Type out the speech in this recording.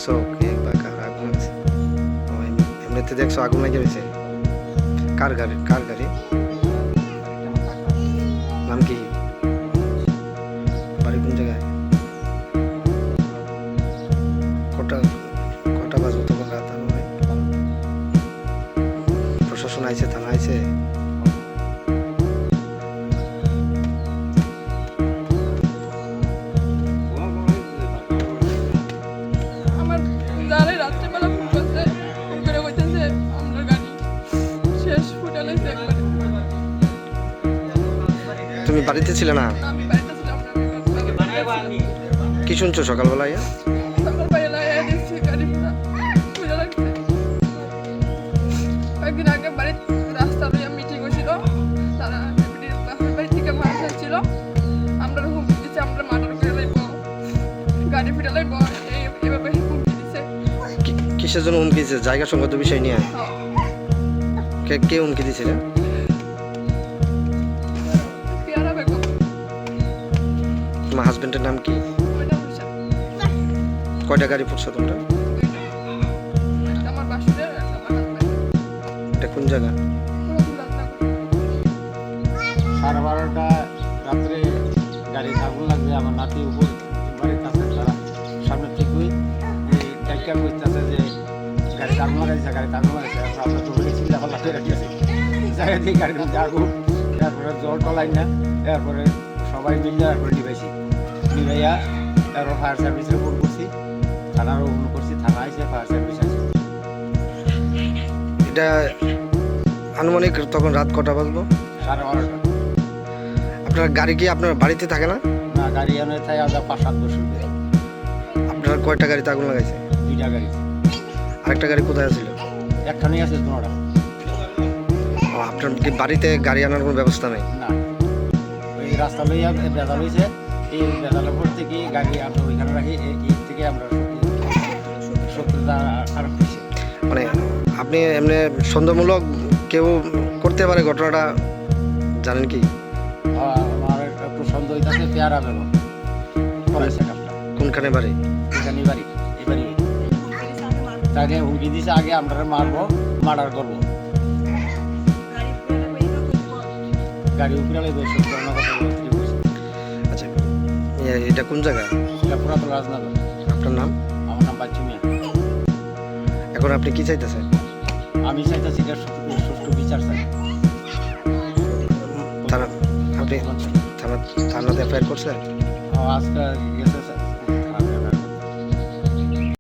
দেখছো কি বা কার আগুন লাগছে? এমনিতে দেখছো আগুন লাগে গেছে? কার গাড়ি? নাম কি? বাড়ি কোন জায়গায়? কটা কটা বাজবে তখন রাত? প্রশাসন আইছে, থানা আইছে? আমার যারা রাত্রেবেলা ফোন করছে, ফোন করে বলতেছে আমরা গাড়ি শেষ ফুটালে একবারে। তুমি বাড়িতে ছিলে না? আমি বাড়িতে ছিলাম না, আমি বাড়িতে কি শুনছো সকালবেলা? সকালবেলা দেখছি গাড়ি পুরা পুজো লাগছে। কয়েকদিন আগে বাড়ির রাস্তা লইয়া মিটিং হয়েছিল, তারা বাপের বাড়ি থেকে মানুষ আসছিল, আমরা হুমকি দিচ্ছে আমরা মার্ডার করে লাইব, গাড়ি ফিরে লাইব, এইভাবে হুমকি দিচ্ছে। কিসের জন্য হুমকি দিচ্ছে? জায়গা সংগত বিষয় নিয়ে? কে হুমকি দিছে? পেয়ারা বেগম। তোমার হাজবেন্ডের নাম কি? ওইটা হচ্ছে কয়টা গাড়ি পড়ছো তোমরা? আমার বাসুদের আমার হাজব্যান্ড। এটা কোন জায়গা? 12:30 রাত্রে গাড়ি আগুন লাগবে। আমার নাতি উপর বাড়ির কাছে, তারা সামনে ঠিকই ডাক্তার বসতেছে যে গাড়ি আগুন লাগাইছে, আমরা তো বলে চিন্তা ভাবনা করে রাখিয়েছি জায়গা দিয়ে গাড়ির মধ্যে আগুন, তারপরে জল টলাই না, তারপরে সবাই মিলে তারপরে নিভাইয়া তারপর ফায়ার সার্ভিসের ফোন করছি, থানারও ফোন করছি, থানা আইসে ফায়ার সার্ভিস আছে। এটা আনুমানিক তখন রাত কটা বাজবো? 12:30। আপনার গাড়ি কি আপনার বাড়িতে থাকে না? না, গাড়ি এনে তাই আমরা 5-7 বছর ধরে। আপনার কয়টা গাড়িতে আগুন লাগাইছে? 2টা গাড়ি, আরেকটা গাড়ি কোথায় ছিল? একখানেই আছে, দুটা আপনার কি বাড়িতে গাড়ি আনার কোনো ব্যবস্থা নেই? না। ওই রাস্তা লইয়া বেজাল হয়েছে, এই বেজালের পর থেকে গাড়ি আমরা ওইখানে রাখি, এই থেকে আমরা শত্রুতা খারাপ হয়েছে। মানে আপনি এমনি সন্দেহমূলক কেউ করতে পারে ঘটনাটা জানেন কি? আমার একটু সন্দেহ হইতেছে পেয়ারা বেগম করেছে কাজটা। কোনখানে বাড়ি? এখানে বাড়ি, এই বাড়ি তাকে হুমকি দিছে আগে আমরা মারবো, মার্ডার করবো, গাড়ি উপরে লাগবে, সব ধরনের কথা বলছে। আচ্ছা, এটা কোন জায়গা? এটা পুরাতন রাজনগর। আপনার নাম? আমার নাম বাচ্চু মিয়া। এখন আপনি কি চাইতেছেন? আমি চাইতেছি এটা সুষ্ঠু বিচার চাই। থানা আপনি থানাতে এফআইআর করছেন? আজকে গেছে